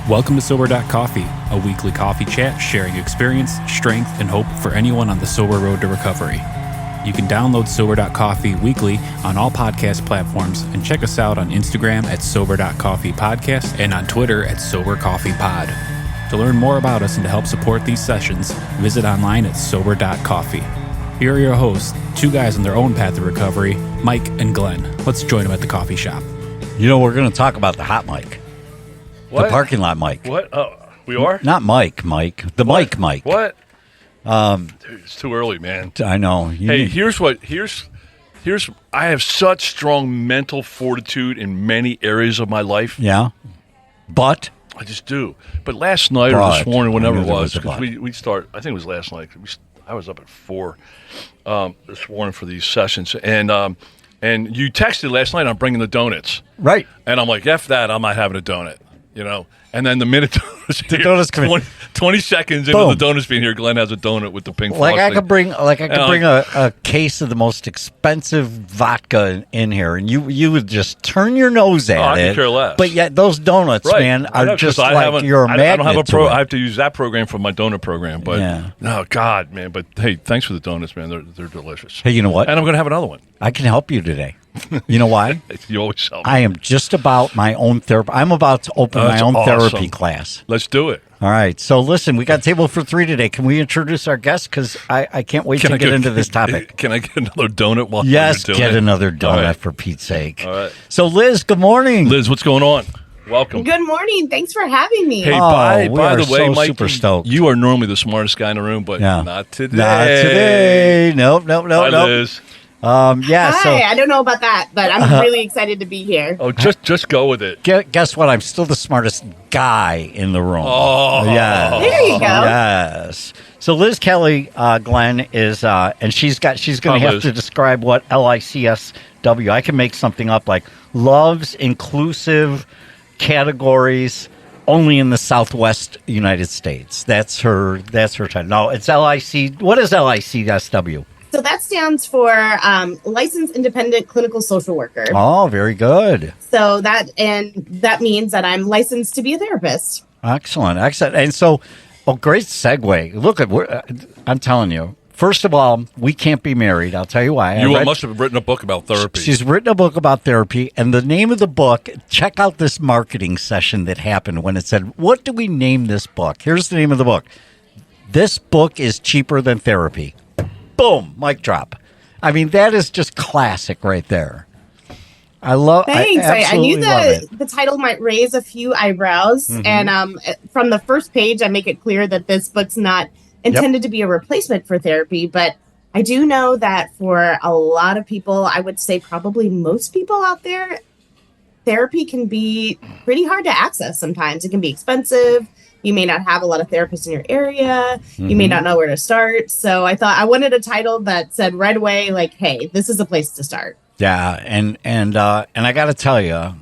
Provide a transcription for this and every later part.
Welcome to Sober.Coffee, a weekly coffee chat sharing experience, strength, and hope for anyone on the sober road to recovery. You can download Sober.Coffee weekly on all podcast platforms and check us out on Instagram at Sober.Coffee Podcast and on Twitter at Sober.Coffee Pod. To learn more about us and to help support these sessions, visit online at Sober.Coffee. Here are your hosts, two guys on their own path to recovery, Mike and Glenn. Let's join them at the coffee shop. You know, we're going to talk about the hot mic. What? The parking lot mic. What? Oh, we are? Not Mike. The What? mic. What? Dude, it's too early, man. I know. Here's I have such strong mental fortitude in many areas of my life. Yeah. But? I just do. But last night or this morning, whenever it was, because we start, I think it was last night. I was up at 4 this morning for these sessions. And you texted last night, I'm bringing the donuts. Right. And I'm like, F that, I'm not having a donut. You know, and then the minute the donuts come in. 20 seconds into the donuts being here, Glenn has a donut with the pink frosting. I could bring a case of the most expensive vodka in here, and you would just turn your nose at it. I could care less. But yet those donuts, man, are just like you're a magnet. I don't have I have to use that program for my donut program. But oh God, man! But hey, thanks for the donuts, man. They're delicious. Hey, you know what? And I'm going to have another one. I can help you today. You know why? You always help me. I am just about my own therapy. I'm about to open my own therapy class. Let's do it. All right. So listen, we got table for 3 today. Can we introduce our guest? Because I can't wait to get into this topic. Can I get another donut while Yes, you're doing get it? another donut right. for Pete's sake. All right. So Liz, good morning. Liz, what's going on? Welcome. Good morning. Thanks for having me. Hey, we by are the way, so Mike, super stoked. you are normally the smartest guy in the room, but not today. Not today. Nope. Hi, Liz. Hi, I don't know about that, but I'm really excited to be here. Oh, just go with it. Guess what? I'm still the smartest guy in the room. Oh. Yeah. There you go. Yes. So Liz Kelly, Glenn, is, and she's going to have to describe what LICSW. I can make something up like loves inclusive categories only in the Southwest United States. That's her title. No, it's LIC. What is LICSW? So that stands for Licensed Independent Clinical Social Worker. Oh, very good. So that means that I'm licensed to be a therapist. Excellent. And so, great segue. Look, I'm telling you. First of all, we can't be married. I'll tell you why. You must have written a book about therapy. She's written a book about therapy, and the name of the book, check out this marketing session that happened when it said, what do we name this book? Here's the name of the book. This book is cheaper than therapy. Boom, mic drop. I mean, that is just classic right there. Thanks. I knew love the title might raise a few eyebrows. Mm-hmm. And from the first page, I make it clear that this book's not intended to be a replacement for therapy. But I do know that for a lot of people, I would say probably most people out there, therapy can be pretty hard to access sometimes. It can be expensive. You may not have a lot of therapists in your area. Mm-hmm. You may not know where to start. So I thought I wanted a title that said right away, like, hey, this is a place to start. Yeah. And I got to tell you,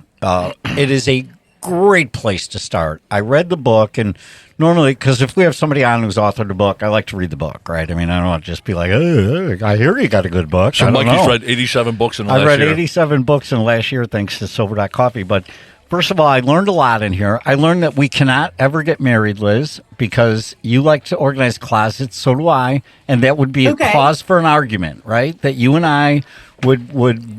it is a great place to start. I read the book, and normally, because if we have somebody on who's authored a book, I like to read the book, right? I mean, I don't want to just be like, oh, I hear you got a good book. So Mikey's read 87 books in the last year. I read 87 books in the last year, thanks to Sober.Coffee. But first of all, I learned a lot in here. I learned that we cannot ever get married, Liz, because you like to organize closets. So do I. And that would be a cause for an argument, right? That you and I would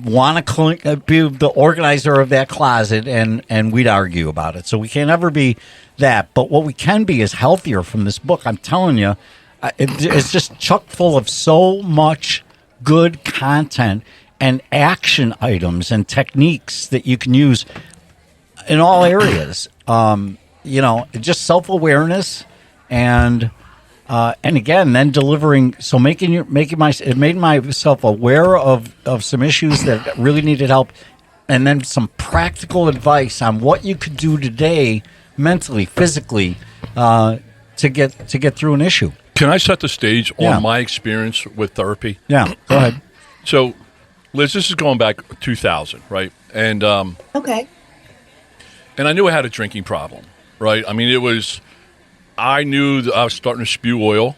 want to be the organizer of that closet, and we'd argue about it. So we can't ever be that. But what we can be is healthier from this book. I'm telling you, it's just chock full of so much good content and action items and techniques that you can use in all areas. Just self-awareness and again, then delivering. So it made myself aware of some issues that really needed help, and then some practical advice on what you could do today, mentally, physically, to get through an issue. Can I set the stage on my experience with therapy? Yeah, go ahead. So, Liz, this is going back 2000, right? And okay. And I knew I had a drinking problem, right? I mean, I knew that I was starting to spew oil.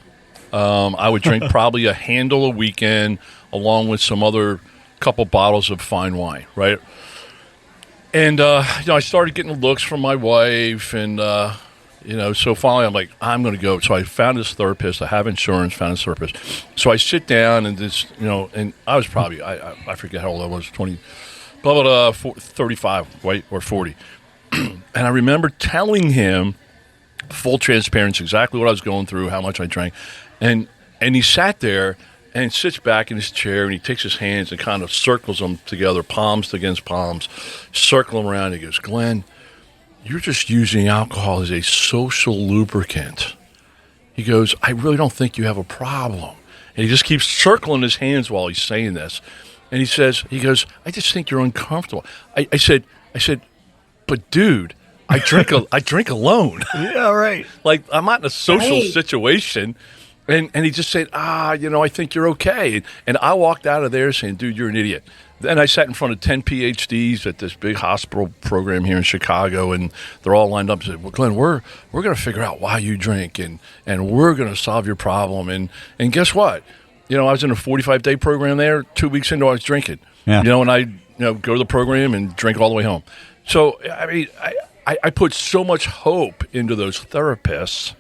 I would drink probably a handle a weekend along with some other couple bottles of fine wine, right? And, I started getting looks from my wife, and, so finally I'm like, I'm going to go. So I found this therapist. I have insurance, found this therapist. So I sit down and this, and I was probably, I forget how old I was, 20, blah, blah, blah, 35, right, or 40. And I remember telling him, full transparency, exactly what I was going through, how much I drank. And he sat there and sits back in his chair, and he takes his hands and kind of circles them together, palms against palms, circle them around. He goes, Glenn, you're just using alcohol as a social lubricant. He goes, I really don't think you have a problem. And he just keeps circling his hands while he's saying this. And he goes, I just think you're uncomfortable. I said, but dude, I drink alone. Yeah, right. Like, I'm not in a social situation. And he just said, I think you're okay. And I walked out of there saying, dude, you're an idiot. Then I sat in front of 10 PhDs at this big hospital program here in Chicago, and they're all lined up and said, well, Glenn, we're going to figure out why you drink, and we're going to solve your problem. And guess what? I was in a 45-day program there. 2 weeks into, I was drinking. Yeah. And I go to the program and drink all the way home. So, I mean, I put so much hope into those therapists,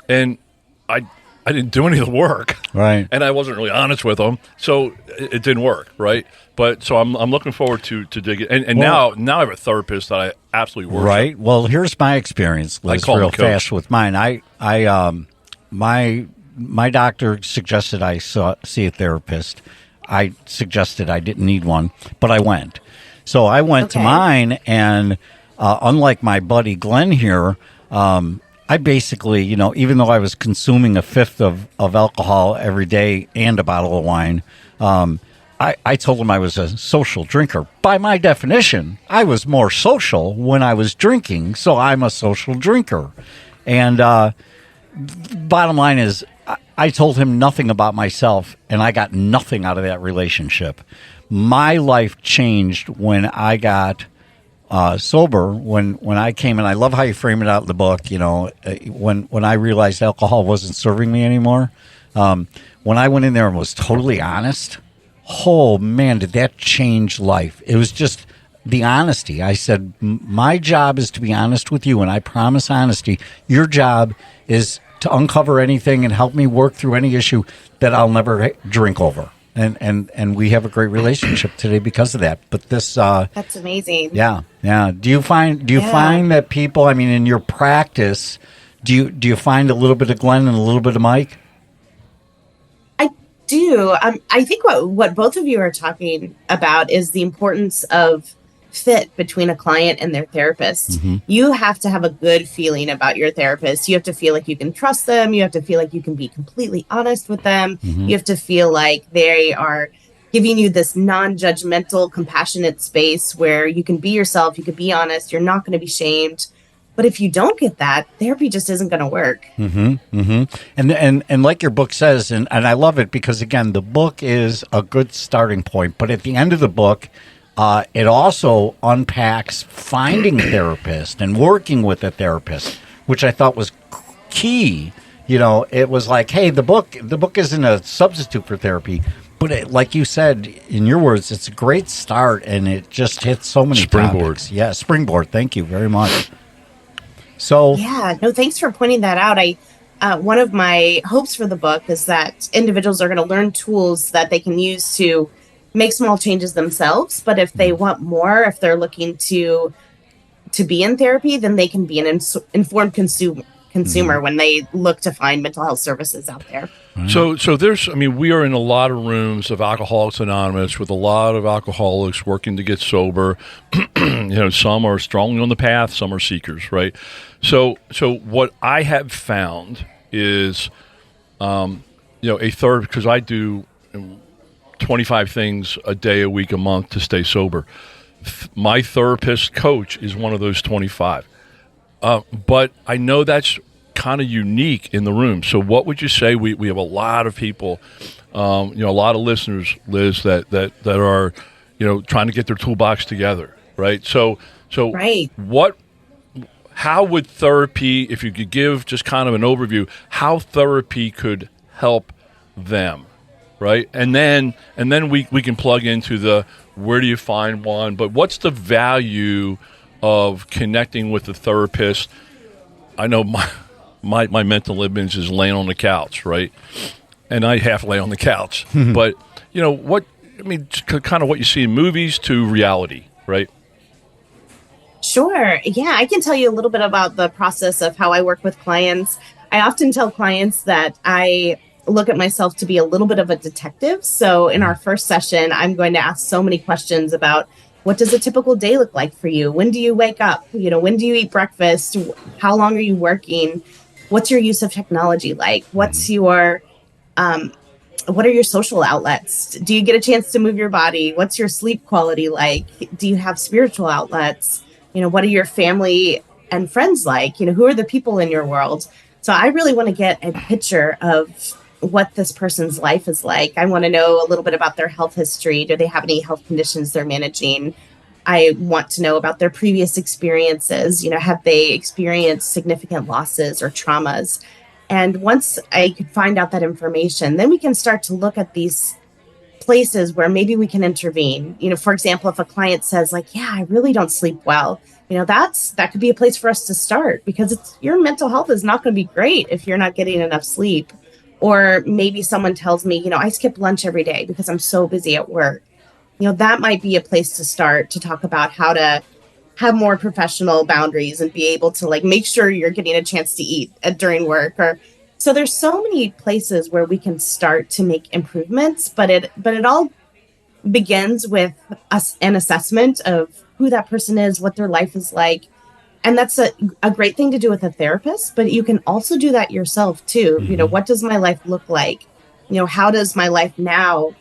and I didn't do any of the work, right? And I wasn't really honest with them, so it didn't work, right? But so I'm looking forward to digging, and now I have a therapist that I absolutely worship. Right. Well, here's my experience, Liz, I call real him Coach. fast with mine. My doctor suggested I see a therapist. I suggested I didn't need one, but I went. So I went to mine, and unlike my buddy Glenn here, I basically, even though I was consuming a fifth of alcohol every day and a bottle of wine, I told him I was a social drinker. By my definition, I was more social when I was drinking, so I'm a social drinker. And bottom line is, I told him nothing about myself, and I got nothing out of that relationship. My life changed when I got sober, when I came, and I love how you frame it out in the book, when I realized alcohol wasn't serving me anymore. When I went in there and was totally honest, oh man, did that change life. It was just the honesty. I said, my job is to be honest with you, and I promise honesty. Your job is to uncover anything and help me work through any issue that I'll never drink over. And we have a great relationship today because of that. But this that's amazing. Yeah. Do you find that people, I mean, in your practice, do you find a little bit of Glenn and a little bit of Mike? I do. I think what both of you are talking about is the importance of fit between a client and their therapist. Mm-hmm. You have to have a good feeling about your therapist. You have to feel like you can trust them. You have to feel like you can be completely honest with them. Mm-hmm. You have to feel like they are giving you this non-judgmental, compassionate space where you can be yourself, you can be honest, you're not going to be shamed. But if you don't get that, therapy just isn't going to work. Mm-hmm, mm-hmm. And like your book says, and I love it because, again, the book is a good starting point. But at the end of the book, it also unpacks finding a therapist and working with a therapist, which I thought was key. It was like, hey, the book isn't a substitute for therapy, but like you said, in your words, it's a great start, and it just hits so many springboard. Topics. Yeah, springboard. Thank you very much. So yeah, no, thanks for pointing that out. One of my hopes for the book is that individuals are going to learn tools that they can use to make small changes themselves. But if they want more, if they're looking to be in therapy, then they can be an informed consumer when they look to find mental health services out there. So there's, we are in a lot of rooms of Alcoholics Anonymous with a lot of alcoholics working to get sober. Some are strongly on the path, some are seekers, right? So what I have found is, a third, because I do 25 things a day, a week, a month to stay sober. My therapist coach is one of those 25. But I know that's kind of unique in the room. So what would you say? We have a lot of people, a lot of listeners, Liz, that are, trying to get their toolbox together, right? So right. How would therapy, if you could give just kind of an overview, how therapy could help them? right? And then we can plug into the where do you find one, but what's the value of connecting with a therapist? I know my mental image is laying on the couch, right? And I half lay on the couch. But, kind of what you see in movies to reality, right? Sure. Yeah, I can tell you a little bit about the process of how I work with clients. I often tell clients that I look at myself to be a little bit of a detective. So in our first session, I'm going to ask so many questions about what does a typical day look like for you? When do you wake up? When do you eat breakfast? How long are you working? What's your use of technology like? What's your, what are your social outlets? Do you get a chance to move your body? What's your sleep quality like? Do you have spiritual outlets? What are your family and friends like? Who are the people in your world? So I really want to get a picture of what this person's life is like. I want to know a little bit about their health history. Do they have any health conditions they're managing? I want to know about their previous experiences. Have they experienced significant losses or traumas? And once I could find out that information, then we can start to look at these places where maybe we can intervene. For example, if a client says yeah, I really don't sleep well, that could be a place for us to start, because your mental health is not going to be great if you're not getting enough sleep. Or maybe someone tells me, I skip lunch every day because I'm so busy at work. That might be a place to start to talk about how to have more professional boundaries and be able to make sure you're getting a chance to eat during work. So there's so many places where we can start to make improvements, but it all begins with an assessment of who that person is, what their life is like. And that's a great thing to do with a therapist, but you can also do that yourself too. What does my life look like? How does my life now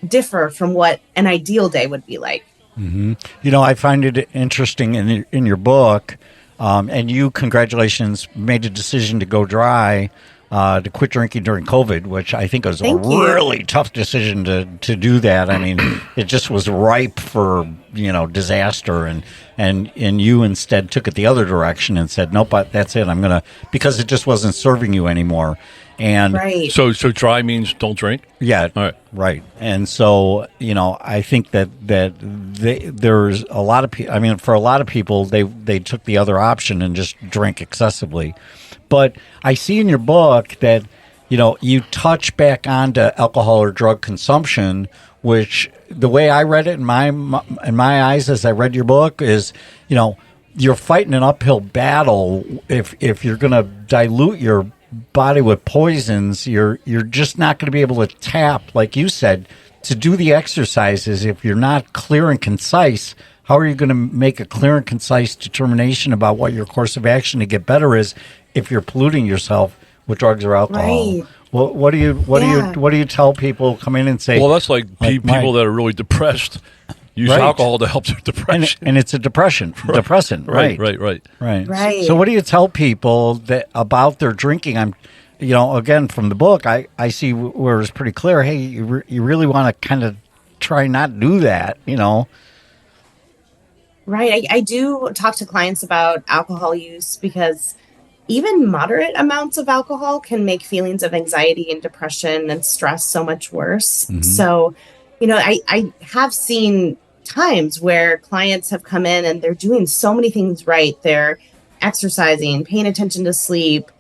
differ from what an ideal day would be like? I find it interesting in your book, and you, congratulations, made a decision to go dry, to quit drinking during COVID, which I think was really tough decision to do that. I mean, it just was ripe for, disaster. And you instead took it the other direction and said, nope, that's it. Because it just wasn't serving you anymore. And right. So dry means don't drink? Yeah. All right. Right. And so, I think that there's a lot of people, for a lot of people, they took the other option and just drank excessively. But I see in your book that, you touch back onto alcohol or drug consumption, which the way I read it in my eyes as I read your book is, you're fighting an uphill battle. If you're going to dilute your body with poisons, you're just not going to be able to tap, like you said, to do the exercises. If you're not clear and concise, how are you going to make a clear and concise determination about what your course of action to get better is if you're polluting yourself with drugs or alcohol? Right. Well, what do you tell people come in and say? Well, that's like people that are really depressed use alcohol to help their depression, and it's a depressant. Right. So, what do you tell people that about their drinking? Again, from the book, I see where it's pretty clear. Hey, you really want to kind of try not do that, Right. I do talk to clients about alcohol use because even moderate amounts of alcohol can make feelings of anxiety and depression and stress so much worse. So, I have seen times where clients have come in and they're doing so many things right. They're exercising, paying attention to sleep,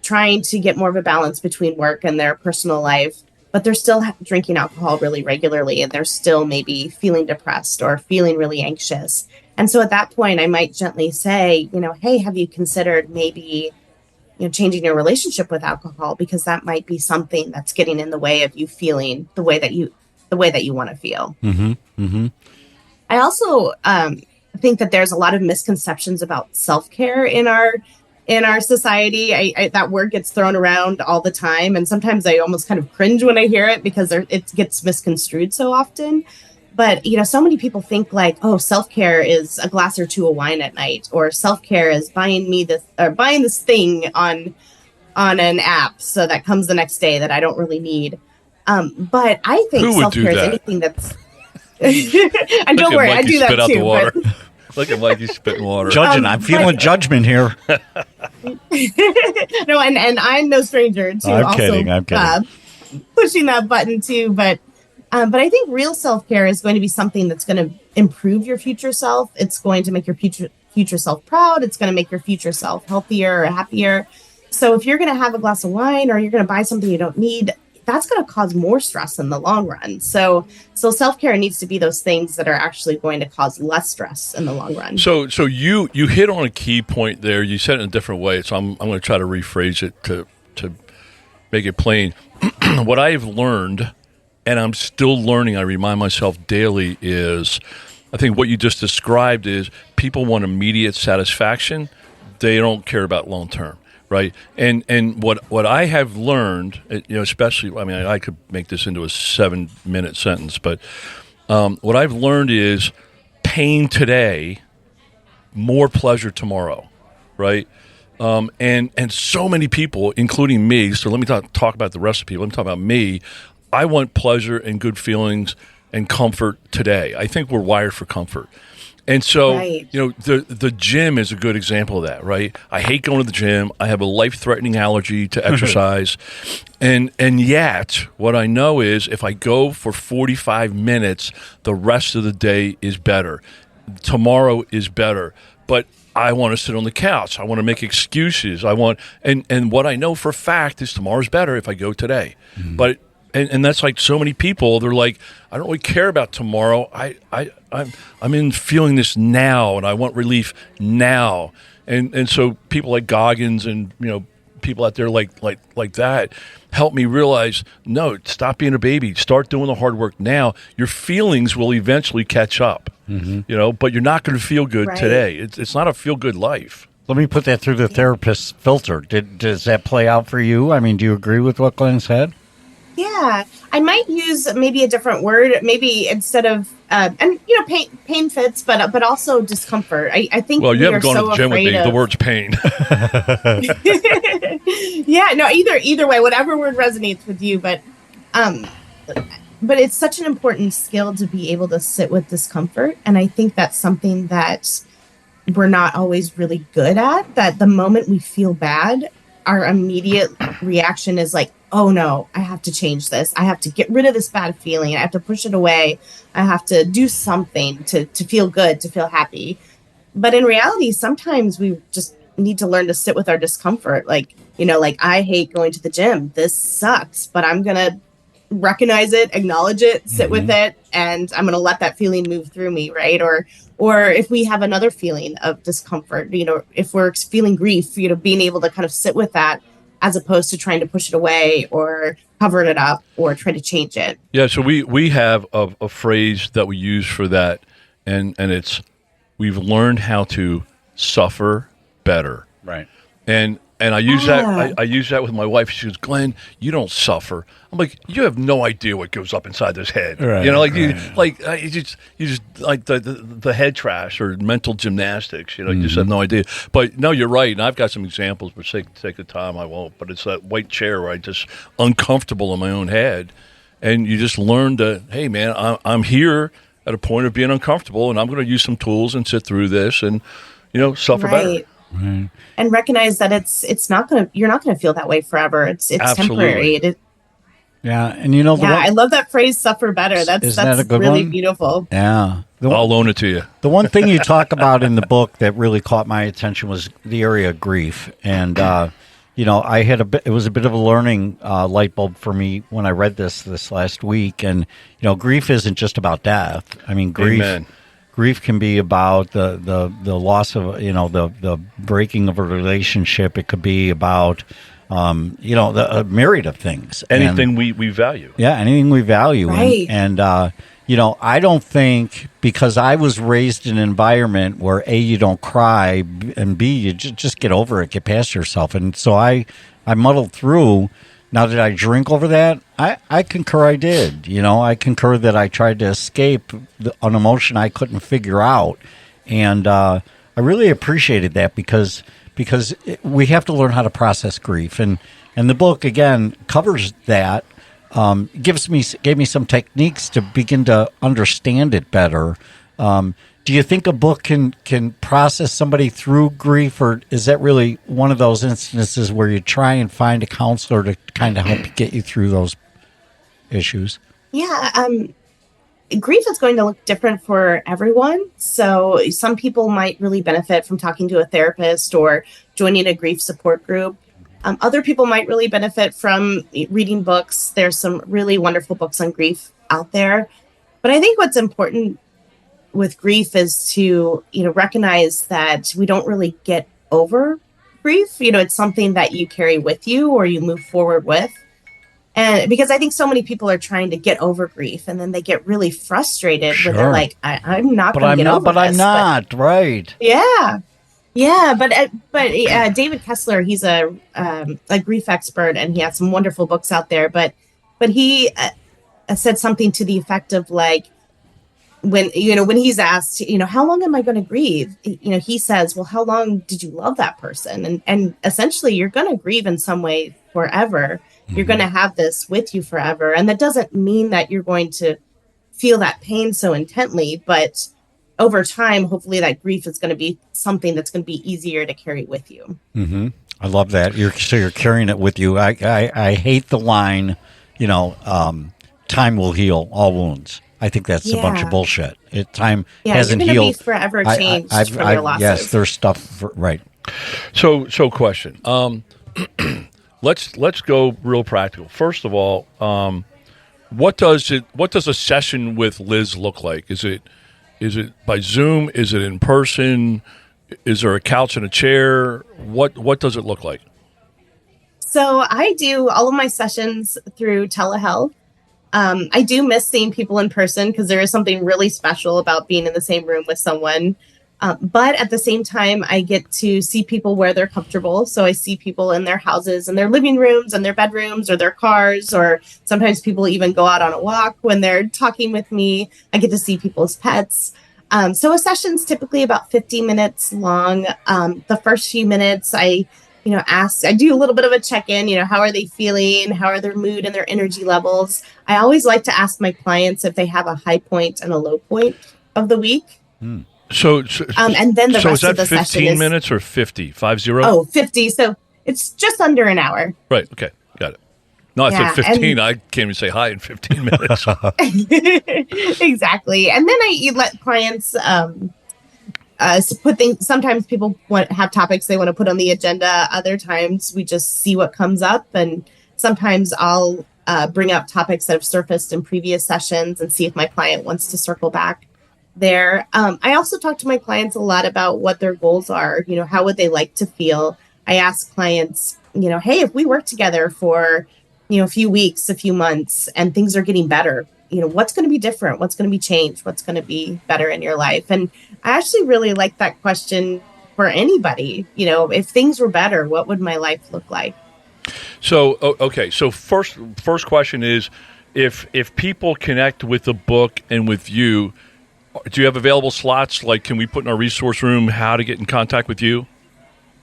trying to get more of a balance between work and their personal life, but they're still drinking alcohol really regularly, and they're still maybe feeling depressed or feeling really anxious. And so at that point, I might gently say, hey, have you considered maybe, changing your relationship with alcohol, because that might be something that's getting in the way of you feeling the way that you want to feel. I also think that there's a lot of misconceptions about self-care in our society. That word gets thrown around all the time, and sometimes I almost kind of cringe when I hear it because it gets misconstrued so often. But so many people think self-care is a glass or two of wine at night, or self-care is buying this thing on an app so that comes the next day that I don't really need. But I think self-care is anything that's and don't worry, I do that too. Look at Mikey spitting water. Judging, I'm feeling judgment here. No, and I'm no stranger to I'm kidding. pushing that button too. But I think real self-care is going to be something that's going to improve your future self. It's going to make your future self proud. It's going to make your future self healthier or happier. So if you're going to have a glass of wine or you're going to buy something you don't need, that's going to cause more stress in the long run. So self-care needs to be those things that are actually going to cause less stress in the long run. So you hit on a key point there. You said it in a different way. So I'm going to try to rephrase it to make it plain. What I've learned, and I'm still learning, I remind myself daily, is I think what you just described is people want immediate satisfaction. They don't care about long term. Right. And what I have learned, especially, I mean, I could make this into a 7-minute sentence, but what I've learned is pain today, more pleasure tomorrow. Right. And so many people, including me, so let me talk about the rest of the people. Let me talk about me. I want pleasure and good feelings and comfort today. I think we're wired for comfort. And so, right. The gym is a good example of that, right? I hate going to the gym. I have a life-threatening allergy to exercise. and yet, what I know is if I go for 45 minutes, the rest of the day is better. Tomorrow is better. But I want to sit on the couch. I want to make excuses. And what I know for a fact is tomorrow's better if I go today. Mm-hmm. But And that's like so many people. They're like, I don't really care about tomorrow. I'm in feeling this now, and I want relief now. And so people like Goggins and people out there like that help me realize, no, stop being a baby. Start doing the hard work now. Your feelings will eventually catch up. Mm-hmm. But you're not going to feel good today. It's not a feel good life. Let me put that through the therapist's filter. Does that play out for you? I mean, do you agree with what Glenn said? Yeah, I might use maybe a different word, maybe instead of, pain fits, but also discomfort. I think well, you haven't gone to the gym with me. The word's pain. Yeah, no, either way, whatever word resonates with you, but it's such an important skill to be able to sit with discomfort. And I think that's something that we're not always really good at, that the moment we feel bad, our immediate reaction is like, oh no, I have to change this. I have to get rid of this bad feeling. I have to push it away. I have to do something to feel good, to feel happy. But in reality, sometimes we just need to learn to sit with our discomfort. Like I hate going to the gym. This sucks, but I'm going to recognize it, acknowledge it, sit with it, and I'm going to let that feeling move through me, right? Or if we have another feeling of discomfort, if we're feeling grief, being able to kind of sit with that as opposed to trying to push it away or cover it up or try to change it. Yeah, so we have a phrase that we use for that, and it's, we've learned how to suffer better. Right. And I use that. I use that with my wife. She goes, Glenn, you don't suffer. I'm like, you have no idea what goes up inside this head. Right, you just like the head trash or mental gymnastics. You just have no idea. But no, you're right. And I've got some examples. For sake of time, I won't. But it's that white chair where I just uncomfortable in my own head, and you just learn to, hey man, I'm here at a point of being uncomfortable, and I'm going to use some tools and sit through this, and suffer better. Right. And recognize that you're not gonna feel that way forever. It's temporary. Yeah, and I love that phrase, suffer better. That's a good really one? beautiful. Yeah. I'll loan it to you. The one thing you talk about in the book that really caught my attention was the area of grief. And I had it was a bit of a learning light bulb for me when I read this last week. And grief isn't just about death. I mean, grief Amen. Grief can be about the loss of, the breaking of a relationship. It could be about, a myriad of things. Anything we value. Yeah, anything we value. Right. And I don't think, because I was raised in an environment where A, you don't cry, and B, you just get over it, get past yourself. And so I muddled through. Now, did I drink over that? I concur I did. I concur that I tried to escape an emotion I couldn't figure out. And I really appreciated that because we have to learn how to process grief. And the book, again, covers that, gave me some techniques to begin to understand it better. Do you think a book can process somebody through grief, or is that really one of those instances where you try and find a counselor to kind of help get you through those issues? Yeah. Grief is going to look different for everyone. So some people might really benefit from talking to a therapist or joining a grief support group. Other people might really benefit from reading books. There's some really wonderful books on grief out there. But I think what's important with grief is to, recognize that we don't really get over grief. It's something that you carry with you or you move forward with. And because I think so many people are trying to get over grief, and then they get really frustrated when they're like, I'm not going to get over this. But I'm not, right. Yeah. Yeah. But David Kessler, he's a grief expert, and he has some wonderful books out there. But he said something to the effect of like, when he's asked, how long am I going to grieve? He says, well, how long did you love that person? And essentially you're going to grieve in some way forever. You're going to have this with you forever. And that doesn't mean that you're going to feel that pain so intently, but over time, hopefully that grief is going to be something that's going to be easier to carry with you. Mm-hmm. I love that. You're carrying it with you. I hate the line, time will heal all wounds. I think that's a bunch of bullshit. Time hasn't healed. You're going to be forever changed from your losses. Yes, there's stuff, right. So question. Let's go real practical. First of all, what does a session with Liz look like? Is it by Zoom? Is it in person? Is there a couch and a chair? What does it look like? So I do all of my sessions through telehealth. I do miss seeing people in person because there is something really special about being in the same room with someone. But at the same time, I get to see people where they're comfortable. So I see people in their houses and their living rooms and their bedrooms or their cars, or sometimes people even go out on a walk when they're talking with me. I get to see people's pets. So a session's typically about 50 minutes long. The first few minutes, I do a little bit of a check-in, how are they feeling? How are their mood and their energy levels? I always like to ask my clients if they have a high point and a low point of the week. So and then the rest of the session is 15 minutes or 50? 50? Oh, 50. So it's just under an hour. Right. Okay. Got it. No, I said 15. I can't even say hi in 15 minutes. Exactly. And then you let clients put things. Sometimes people have topics they want to put on the agenda. Other times we just see what comes up. And sometimes I'll bring up topics that have surfaced in previous sessions and see if my client wants to circle back there. I also talk to my clients a lot about what their goals are. How would they like to feel? I ask clients, hey, if we work together for, a few weeks, a few months, and things are getting better, what's going to be different? What's going to be changed? What's going to be better in your life? And I actually really like that question for anybody. If things were better, what would my life look like? So, okay. So first question is, if people connect with the book and with you, do you have available slots? Like, can we put in our resource room how to get in contact with you?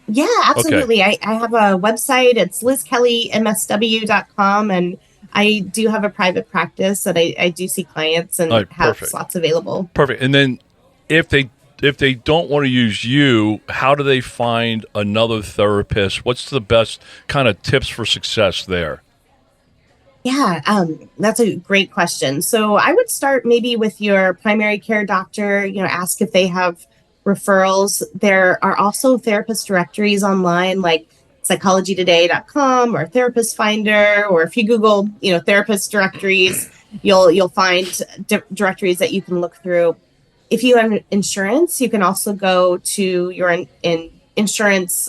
Yeah, absolutely. Okay. I have a website. It's lizkellymsw.com, and I do have a private practice that I do see clients and have slots available. Perfect. And then if they don't want to use you, how do they find another therapist? What's the best kind of tips for success there? Yeah, that's a great question. So I would start maybe with your primary care doctor, ask if they have referrals. There are also therapist directories online like psychologytoday.com or Therapist Finder, or if you Google, therapist directories, you'll find directories that you can look through. If you have insurance, you can also go to your insurance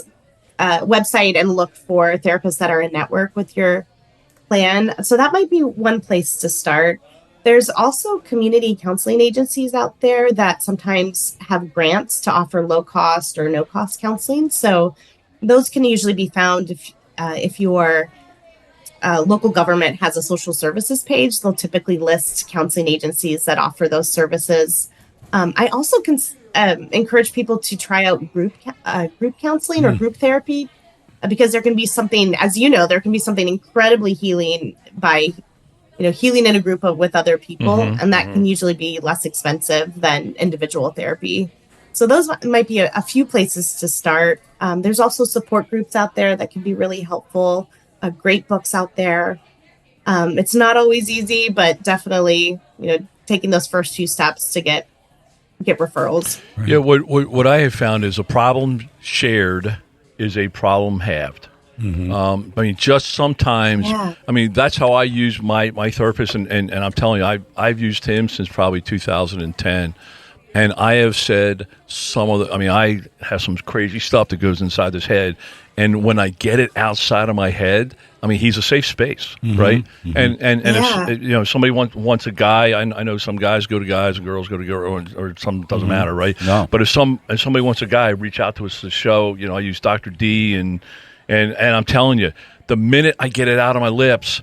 website and look for therapists that are in network with your plan. So that might be one place to start. There's also community counseling agencies out there that sometimes have grants to offer low cost or no cost counseling. So those can usually be found if your local government has a social services page. They'll typically list counseling agencies that offer those services. I also can encourage people to try out group counseling or group therapy, because there can be something, as there can be something incredibly healing by, healing in a group with other people. And that can usually be less expensive than individual therapy. So those might be a few places to start. There's also support groups out there that can be really helpful. Great books out there. It's not always easy, but definitely, taking those first few steps to get referrals. Right. Yeah, what I have found is a problem shared is a problem halved. Mm-hmm. Just sometimes, that's how I use my therapist, and I'm telling you, I've used him since probably 2010. And I have said I have some crazy stuff that goes inside this head. And when I get it outside of my head, he's a safe space, right? Mm-hmm. And if somebody wants a guy, I know some guys go to guys and girls go to girls, or some doesn't matter, right? No. But if somebody wants a guy, reach out to us to the show. I use Dr. D, and I'm telling you, the minute I get it out of my lips,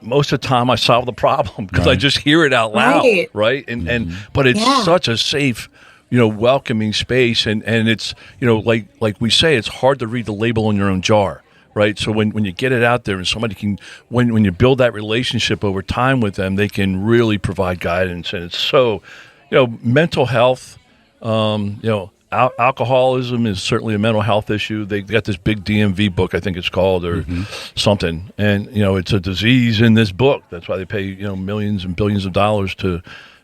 most of the time I solve the problem because I just hear it out loud, right? But it's such a safe, welcoming space, and it's like we say, it's hard to read the label on your own jar, right? So when you get it out there, and somebody can, when you build that relationship over time with them, they can really provide guidance, and it's so, mental health, alcoholism is certainly a mental health issue. They got this big DMV book, I think it's called, or something, and it's a disease in this book. That's why they pay millions and billions of dollars to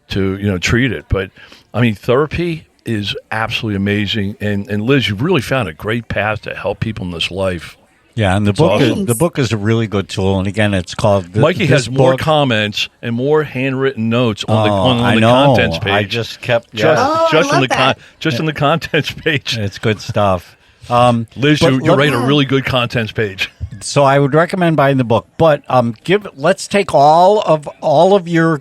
treat it. But therapy is absolutely amazing, and Liz, you've really found a great path to help people in this life. Yeah, and the book is a really good tool, and again, it's called. Mikey has more comments and more handwritten notes on the contents page. I just kept just on the contents page. It's good stuff. Liz, you write a really good contents page. So I would recommend buying the book, but let's take all of your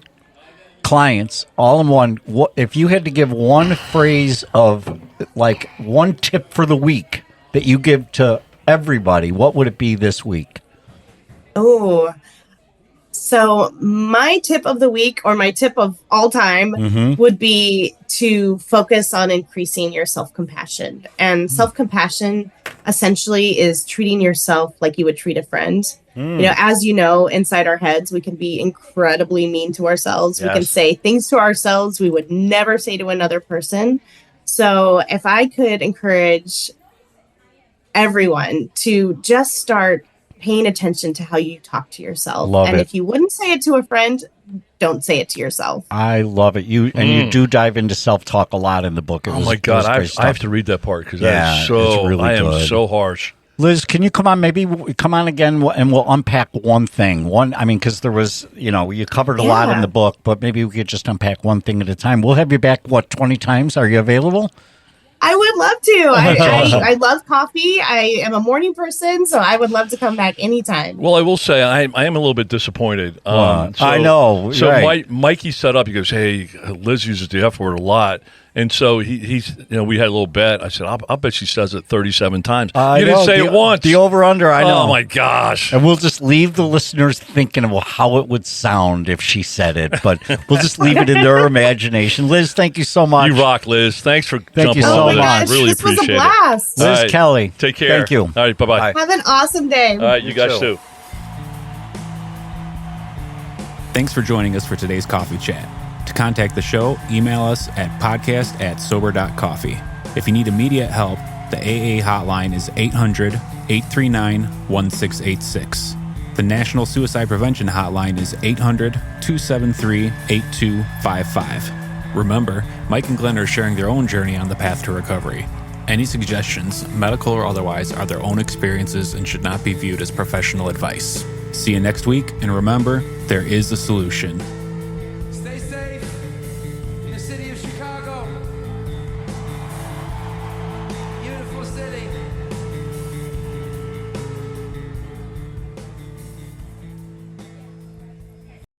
clients all in one. If you had to give one phrase of like one tip for the week that you give to everybody, what would it be this week? Oh, so my tip of the week, or my tip of all time, would be to focus on increasing your self-compassion. And self-compassion essentially is treating yourself like you would treat a friend. As you know, inside our heads, we can be incredibly mean to ourselves. Yes. We can say things to ourselves we would never say to another person. So if I could encourage everyone to just start paying attention to how you talk to yourself. If you wouldn't say it to a friend, don't say it to yourself. I love it. You do dive into self-talk a lot in the book. My God, I have to read that part because that is so, really I am so harsh. Liz, can you come on? Maybe come on again, and we'll unpack one thing. Because there was, you covered a lot in the book, but maybe we could just unpack one thing at a time. We'll have you back, 20 times? Are you available? I would love to. I love coffee. I am a morning person, so I would love to come back anytime. Well, I will say I am a little bit disappointed. I know. So Mikey set up. He goes, "Hey, Liz uses the F word a lot." And so he's, we had a little bet. I said, I'll bet she says it 37 times. You didn't say it once. The over-under, I know. Oh, my gosh. And we'll just leave the listeners thinking of how it would sound if she said it. But we'll just leave it in their imagination. Liz, thank you so much. You rock, Liz. Thanks for jumping on. So much. Gosh, really this appreciate was a blast. it. Liz Kelly. Take care. Thank you. All right, bye-bye. Have an awesome day. All right, you guys too. Thanks for joining us for today's coffee chat. To contact the show, email us at podcast@Sober.Coffee. If you need immediate help, the AA hotline is 800-839-1686. The National Suicide Prevention Hotline is 800-273-8255. Remember, Mike and Glenn are sharing their own journey on the path to recovery. Any suggestions, medical or otherwise, are their own experiences and should not be viewed as professional advice. See you next week, and remember, there is a solution.